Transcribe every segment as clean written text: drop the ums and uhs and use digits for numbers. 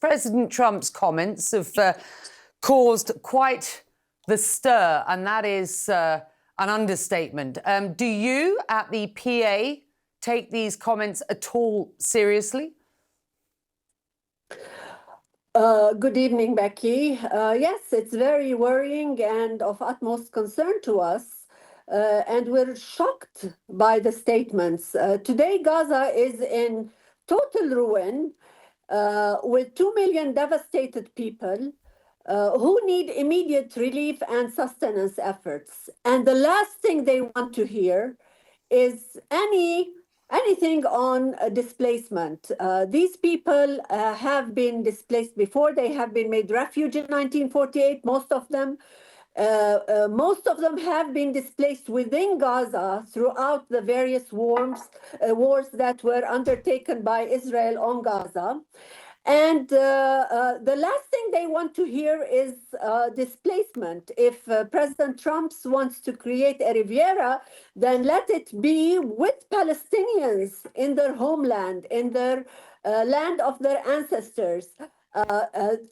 President Trump's comments have caused quite the stir, and that is an understatement. Do you at the PA take these comments at all seriously? Good evening, Becky. Yes, it's very worrying and of utmost concern to us. And we're shocked by the statements. Today, Gaza is in total ruin with 2 million devastated people who need immediate relief and sustenance efforts. And the last thing they want to hear is anything on displacement. These people have been displaced before. They have been made refuge in 1948, most of them. Most of them have been displaced within Gaza throughout the various wars that were undertaken by Israel on Gaza. And the last thing they want to hear is displacement. If President Trump wants to create a Riviera, then let it be with Palestinians in their homeland, in their land of their ancestors.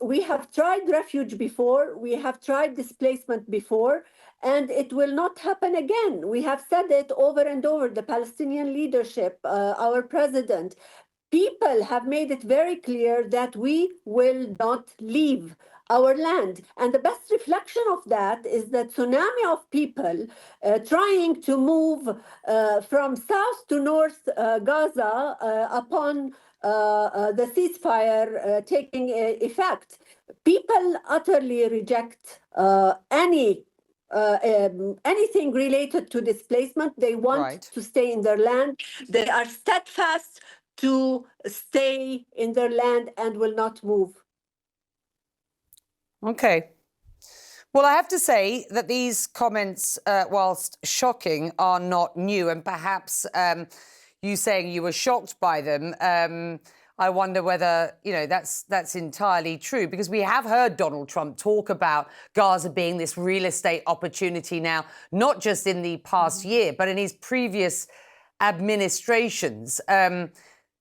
We have tried refuge before, we have tried displacement before, and it will not happen again. We have said it over and over, the Palestinian leadership, our president. People have made it very clear that we will not leave our land. And the best reflection of that is the tsunami of people trying to move from south to north Gaza upon the ceasefire taking effect. People utterly reject anything related to displacement. They want to stay in their land. They are steadfast to stay in their land and will not move. Okay. Well, I have to say that these comments, whilst shocking, are not new. And perhaps you saying you were shocked by them, I wonder whether, that's entirely true, because we have heard Donald Trump talk about Gaza being this real estate opportunity now, not just in the past year, but in his previous administrations.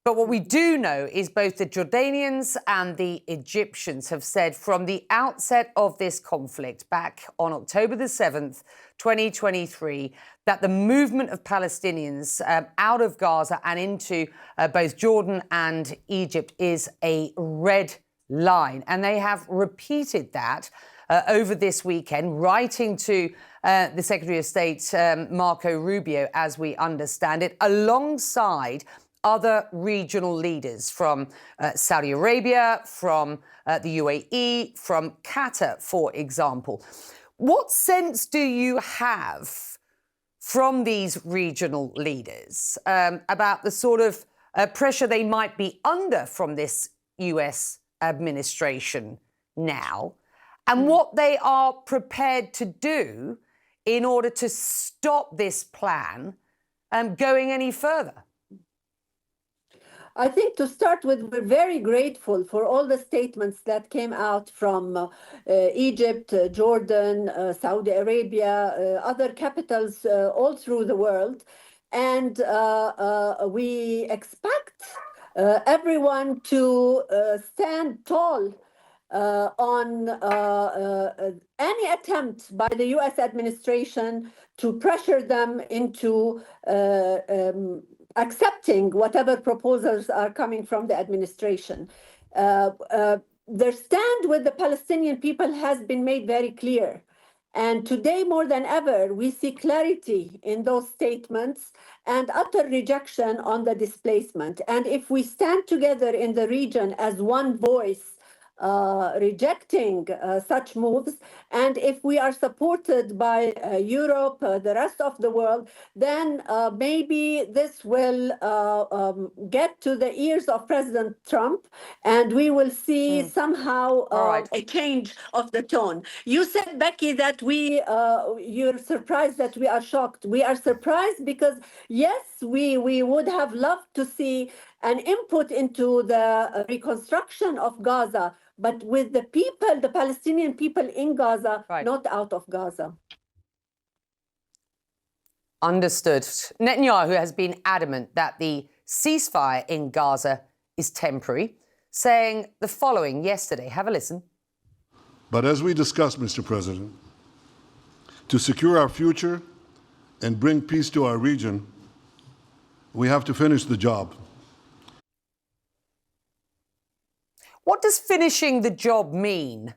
But what we do know is both the Jordanians and the Egyptians have said from the outset of this conflict back on October the 7th, 2023, that the movement of Palestinians out of Gaza and into both Jordan and Egypt is a red line. And they have repeated that over this weekend, writing to the Secretary of State, Marco Rubio, as we understand it, alongside other regional leaders from Saudi Arabia, from the UAE, from Qatar, for example. What sense do you have from these regional leaders about the sort of pressure they might be under from this US administration now, and what they are prepared to do in order to stop this plan going any further? I think to start with, we're very grateful for all the statements that came out from Egypt, Jordan, Saudi Arabia, other capitals all through the world. And we expect everyone to stand tall on any attempt by the US administration to pressure them into accepting whatever proposals are coming from the administration. Their stand with the Palestinian people has been made very clear. And today, more than ever, we see clarity in those statements and utter rejection on the displacement. And if we stand together in the region as one voice, rejecting such moves, and if we are supported by Europe, the rest of the world, then maybe this will get to the ears of President Trump, and we will see somehow a change of the tone. You said, Becky, that you're surprised that we are shocked. We are surprised because, yes, we would have loved to see an input into the reconstruction of Gaza, but with the people, the Palestinian people in Gaza, not out of Gaza. Understood. Netanyahu has been adamant that the ceasefire in Gaza is temporary. saying the following yesterday. Have a listen. But as we discussed, Mr. President, to secure our future and bring peace to our region, we have to finish the job. What does finishing the job mean,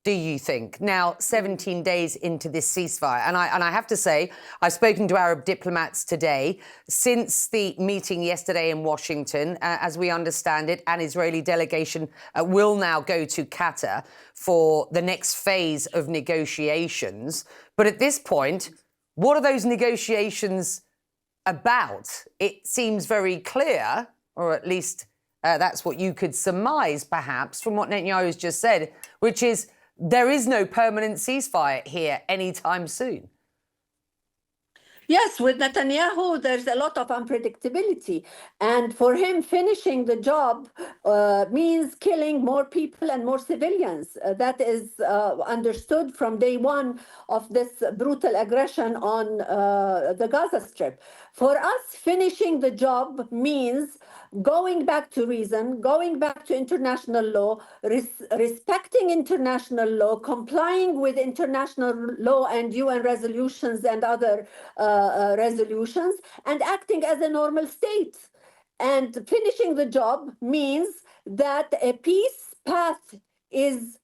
do you think, now 17 days into this ceasefire? And I have to say, I've spoken to Arab diplomats today. Since the meeting yesterday in Washington, as we understand it, an Israeli delegation will now go to Qatar for the next phase of negotiations. But at this point, what are those negotiations about? It seems very clear, or at least that's what you could surmise, perhaps, from what Netanyahu's just said, which is there is no permanent ceasefire here anytime soon. Yes, with Netanyahu, there's a lot of unpredictability. And for him, finishing the job means killing more people and more civilians. That is understood from day one of this brutal aggression on the Gaza Strip. For us, finishing the job means going back to reason, going back to international law, respecting international law, complying with international law and UN resolutions and other resolutions, and acting as a normal state. And finishing the job means that a peace path is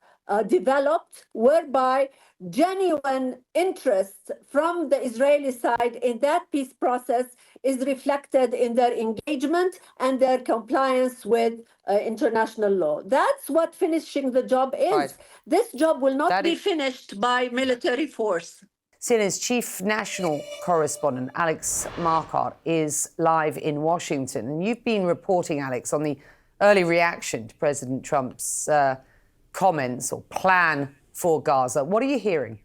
developed whereby genuine interest from the Israeli side in that peace process is reflected in their engagement and their compliance with international law. That's what finishing the job is. Right. This job will not be finished by military force. CNN's chief national correspondent, Alex Marquardt, is live in Washington. And you've been reporting, Alex, on the early reaction to President Trump's comments or plan for Gaza. What are you hearing?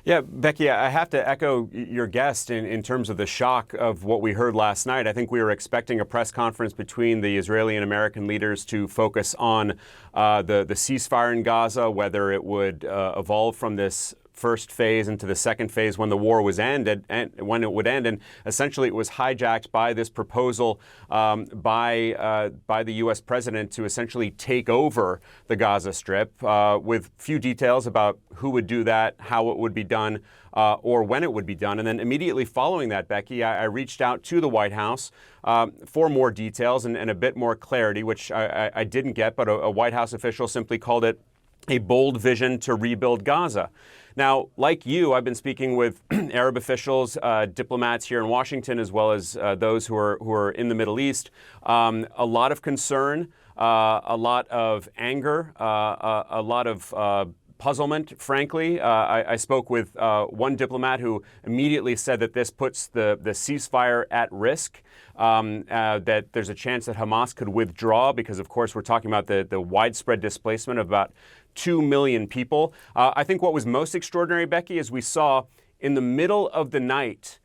Yeah, Becky, I have to echo your guest in terms of the shock of what we heard last night. I think we were expecting a press conference between the Israeli and American leaders to focus on the ceasefire in Gaza, whether it would evolve from this first phase into the second phase when the war was ended and when it would end. And essentially it was hijacked by this proposal by the U.S. president to essentially take over the Gaza Strip with few details about who would do that, how it would be done, or when it would be done. And then immediately following that, Becky, I reached out to the White House for more details and a bit more clarity, which I didn't get, but a White House official simply called it a bold vision to rebuild Gaza. Now, like you, I've been speaking with Arab officials, diplomats here in Washington, as well as those who are in the Middle East. A lot of concern, a lot of anger, a lot of puzzlement, frankly. I spoke with one diplomat who immediately said that this puts the ceasefire at risk, that there's a chance that Hamas could withdraw because, of course, we're talking about the widespread displacement of about 2 million people. I think what was most extraordinary, Becky, is we saw in the middle of the night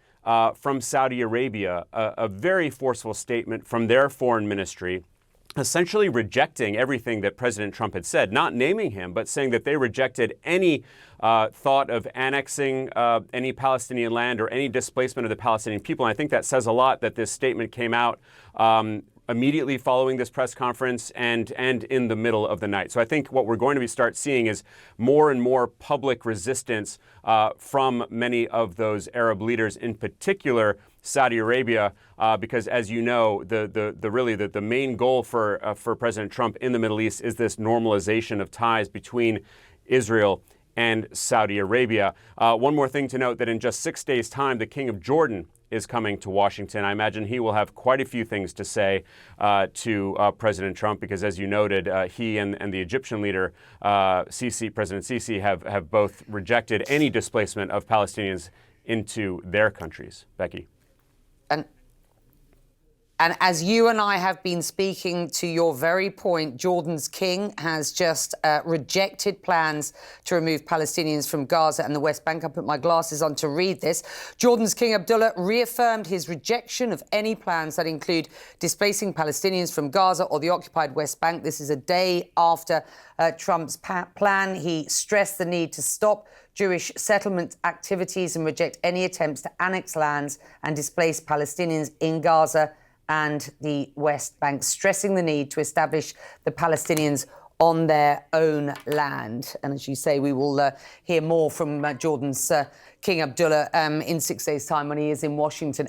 from Saudi Arabia a very forceful statement from their foreign ministry, essentially rejecting everything that President Trump had said, not naming him, but saying that they rejected any thought of annexing any Palestinian land or any displacement of the Palestinian people. And I think that says a lot that this statement came out immediately following this press conference and in the middle of the night. So I think what we're going to start seeing is more and more public resistance from many of those Arab leaders, in particular Saudi Arabia, because as you know, the main goal for President Trump in the Middle East is this normalization of ties between Israel and Saudi Arabia. One more thing to note, that in just 6 days' time, the King of Jordan is coming to Washington. I imagine he will have quite a few things to say to President Trump, because as you noted, he and the Egyptian leader, President Sisi, have both rejected any displacement of Palestinians into their countries. Becky. And as you and I have been speaking to your very point, Jordan's king has just rejected plans to remove Palestinians from Gaza and the West Bank. I put my glasses on to read this. Jordan's King Abdullah reaffirmed his rejection of any plans that include displacing Palestinians from Gaza or the occupied West Bank. This is a day after Trump's plan. He stressed the need to stop Jewish settlement activities and reject any attempts to annex lands and displace Palestinians in Gaza and the West Bank, stressing the need to establish the Palestinians on their own land. And as you say, we will hear more from Jordan's King Abdullah in 6 days' time when he is in Washington.